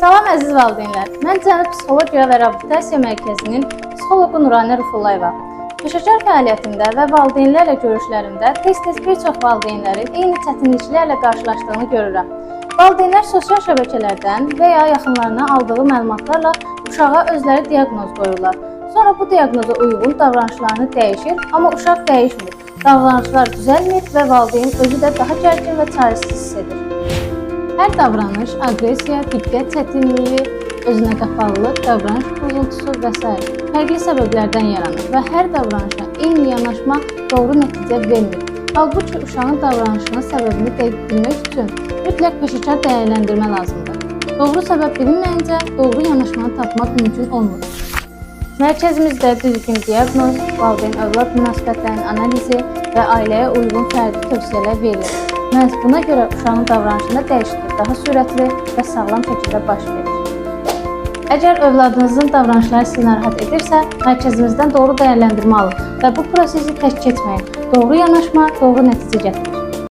Salam əziz valideynlər. Mən Cənub Psixologiya və Reabilitasiya Mərkəzinin psixoloqu Nuranə Rufullayeva. Peşəkar fəaliyyətində və valideynlərlə görüşlərimdə tez-tez bir çox valideynlərin eyni çətinliklərlə qarşılaşdığını görürəm. Valideynlər sosial şəbəkələrdən və ya yaxınlarına aldığı məlumatlarla uşağa özləri diaqnoz qoyurlar. Sonra bu diaqnoza uyğun davranışlarını dəyişir, amma uşaq dəyişmir. Davranışlar düzəlmir və valideyn özü də daha gərgin və çarəsiz hiss edir. Hər davranış, aqressiya, diqqət çətinliyi, özünə qapalılıq, davranış pozuntusu və s. fərqli səbəblərdən yaranır və hər davranışa eyni yanaşma doğru nəticə vermir. Halbuki uşağın davranışının səbəbini dəqiq bilmək üçün mütləq peşəkar dəyərləndirmə lazımdır. Doğru səbəb bilinməyincə doğru yanaşmanı tapmaq mümkün olmur. Mərkəzimizdə düzgün diaqnoz, valideyn-övlad münasibətlərinin analizi və ailəyə uyğun fərdi tövsiyələr verilir. Məhz buna görə uşağın davranışında dəyişiklik daha sürətli və sağlam şəkildə baş verir. Əgər övladınızın davranışları sizi narahat edirsə, mərkəzimizdən doğru dəyərləndirmə alın və bu prosesi tək keçməyin. Doğru yanaşma, doğru nəticə gətirir.